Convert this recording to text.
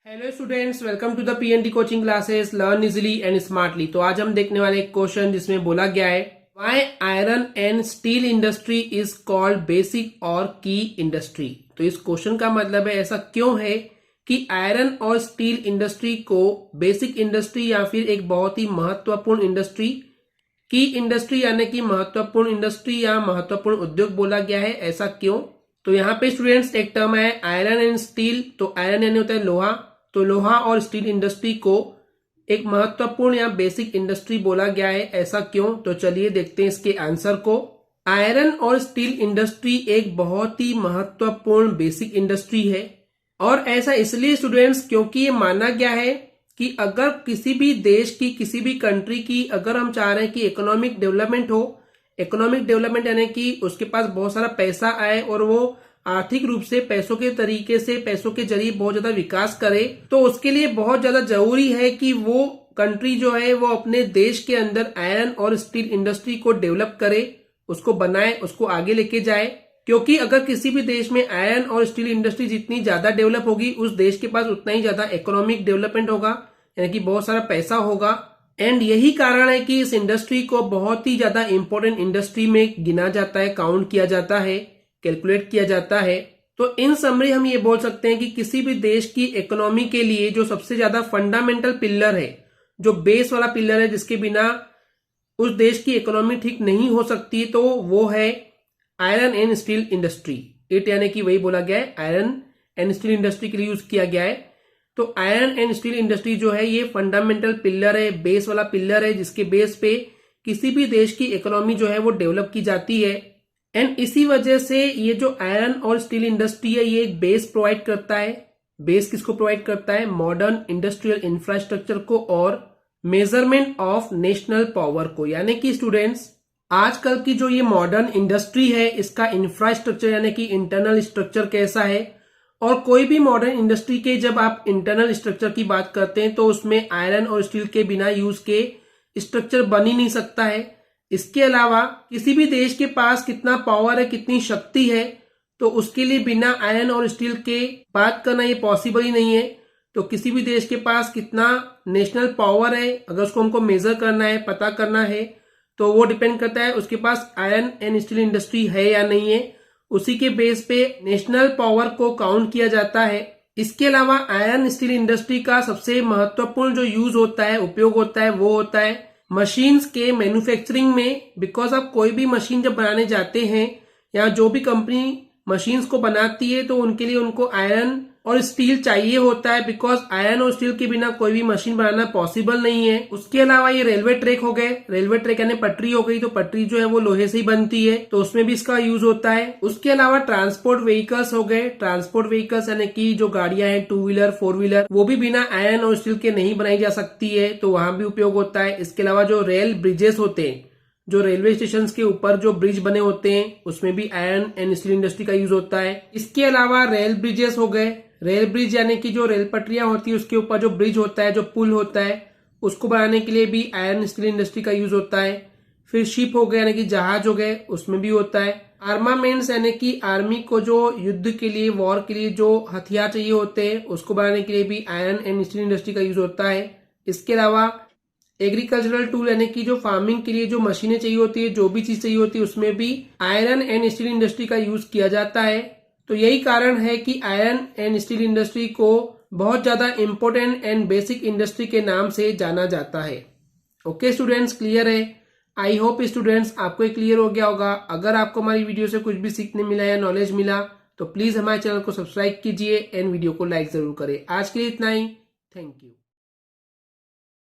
Hello students, welcome to the PND coaching classes learn easily and smartly. तो आज हम देखने वाले एक क्वेश्चन जिसमें बोला गया है why iron and steel industry is called basic और की इंडस्ट्री। तो इस क्वेश्चन का मतलब है ऐसा क्यों है कि आयरन और स्टील इंडस्ट्री को बेसिक इंडस्ट्री या फिर एक बहुत ही महत्वपूर्ण इंडस्ट्री, की इंडस्ट्री यानी कि महत्वपूर्ण इंडस्ट्री या महत्वपूर्ण उद्योग बोला गया है, ऐसा क्यों। तो यहाँ पे स्टूडेंट्स एक टर्म है आयरन एंड स्टील। तो आयरन यानी होता है लोहा, तो लोहा और स्टील इंडस्ट्री को एक महत्वपूर्ण या बेसिक इंडस्ट्री बोला गया है, ऐसा क्यों। तो चलिए देखते हैं इसके आंसर को। आयरन और स्टील इंडस्ट्री एक बहुत ही महत्वपूर्ण बेसिक इंडस्ट्री है और ऐसा इसलिए स्टूडेंट्स क्योंकि ये माना गया है कि अगर किसी भी देश की, किसी भी कंट्री की अगर हम चाह रहे हैं कि इकोनॉमिक डेवलपमेंट हो, इकोनॉमिक डेवलपमेंट यानी कि उसके पास बहुत सारा पैसा आए और वो आर्थिक रूप से पैसों के तरीके से, पैसों के जरिए बहुत ज्यादा विकास करे, तो उसके लिए बहुत ज्यादा जरूरी है कि वो कंट्री जो है वो अपने देश के अंदर आयरन और स्टील इंडस्ट्री को डेवलप करे, उसको बनाए, उसको आगे लेके जाए। क्योंकि अगर किसी भी देश में आयरन और स्टील इंडस्ट्री जितनी ज्यादा डेवलप होगी, उस देश के पास उतना ही ज्यादा इकोनॉमिक डेवलपमेंट होगा, यानी कि बहुत सारा पैसा होगा। एंड यही कारण है कि इस इंडस्ट्री को बहुत ही ज्यादा इंपॉर्टेंट इंडस्ट्री में गिना जाता है, काउंट किया जाता है, कैलकुलेट किया जाता है। तो इन समरी हम ये बोल सकते हैं कि किसी भी देश की इकोनॉमी के लिए जो सबसे ज्यादा फंडामेंटल पिलर है, जो बेस वाला पिलर है, जिसके बिना उस देश की इकोनॉमी ठीक नहीं हो सकती, तो वो है iron and steel industry. It यानी कि वही बोला गया है, आयरन एंड स्टील इंडस्ट्री के लिए यूज किया गया है। तो आयरन एंड स्टील इंडस्ट्री जो है ये फंडामेंटल पिलर है, बेस वाला पिलर है, जिसके बेस पे किसी भी देश की इकोनॉमी जो है वो डेवलप की जाती है। एंड इसी वजह से ये जो आयरन और स्टील इंडस्ट्री है ये एक बेस प्रोवाइड करता है। बेस किसको प्रोवाइड करता है? मॉडर्न इंडस्ट्रियल इंफ्रास्ट्रक्चर को और मेजरमेंट ऑफ नेशनल पावर को। यानी कि स्टूडेंट्स आजकल की जो ये मॉडर्न इंडस्ट्री है इसका इंफ्रास्ट्रक्चर यानी कि इंटरनल स्ट्रक्चर कैसा है, और कोई भी मॉडर्न इंडस्ट्री के जब आप इंटरनल स्ट्रक्चर की बात करते हैं तो उसमें आयरन और स्टील के बिना यूज के स्ट्रक्चर बन ही नहीं सकता है। इसके अलावा किसी भी देश के पास कितना पावर है, कितनी शक्ति है, तो उसके लिए बिना आयरन और स्टील के बात करना ये पॉसिबल ही नहीं है। तो किसी भी देश के पास कितना नेशनल पावर है, अगर उसको हमको मेजर करना है, पता करना है, तो वो डिपेंड करता है उसके पास आयरन एंड स्टील इंडस्ट्री है या नहीं है। उसी के बेस पे नेशनल पावर को काउंट किया जाता है। इसके अलावा आयरन स्टील इंडस्ट्री का सबसे महत्वपूर्ण जो यूज होता है, उपयोग होता है, वो होता है मशीन्स के मैन्युफैक्चरिंग में। बिकॉज आप कोई भी मशीन जब बनाने जाते हैं या जो भी कंपनी मशीन्स को बनाती है तो उनके लिए उनको आयरन और स्टील चाहिए होता है, बिकॉज आयरन और स्टील के बिना कोई भी मशीन बनाना पॉसिबल नहीं है। उसके अलावा ये रेलवे ट्रैक हो गए, रेलवे ट्रैक यानी पटरी हो गई, तो पटरी जो है वो लोहे से ही बनती है, तो उसमें भी इसका यूज होता है। उसके अलावा ट्रांसपोर्ट व्हीकल्स हो गए, ट्रांसपोर्ट व्हीकल्स यानी कि जो गाड़ियां हैं, 2 व्हीलर 4 व्हीलर, वो भी बिना आयरन और स्टील के नहीं बनाई जा सकती है, तो वहां भी उपयोग होता है। इसके अलावा जो रेल ब्रिजेस होते हैं, जो रेलवे स्टेशन के ऊपर जो ब्रिज बने होते हैं, उसमें भी आयरन एंड स्टील इंडस्ट्री का यूज होता है। इसके अलावा रेल ब्रिजेस हो गए, रेल ब्रिज यानी कि जो रेल पटरियां होती है उसके ऊपर जो ब्रिज होता है, जो पुल होता है, उसको बनाने के लिए भी आयरन स्टील इंडस्ट्री का यूज होता है। फिर शिप हो गए यानी कि जहाज हो गए, उसमें भी होता है। आर्मामेंट्स यानी कि आर्मी को जो युद्ध के लिए, वॉर के लिए जो हथियार चाहिए होते हैं, उसको बनाने के लिए भी आयरन एंड स्टील इंडस्ट्री का यूज होता है। इसके अलावा एग्रीकल्चरल टूल यानी कि जो फार्मिंग के लिए जो मशीनें चाहिए होती है, जो भी चीज चाहिए होती है, उसमें भी आयरन एंड स्टील इंडस्ट्री का यूज किया जाता है। तो यही कारण है कि आयरन एंड स्टील इंडस्ट्री को बहुत ज्यादा इंपॉर्टेंट एंड बेसिक इंडस्ट्री के नाम से जाना जाता है। ओके स्टूडेंट्स, क्लियर है? आई होप स्टूडेंट्स आपको क्लियर हो गया होगा। अगर आपको हमारी वीडियो से कुछ भी सीखने मिला या नॉलेज मिला तो प्लीज हमारे चैनल को सब्सक्राइब कीजिए एंड वीडियो को लाइक जरूर करें। आज के लिए इतना ही, थैंक यू।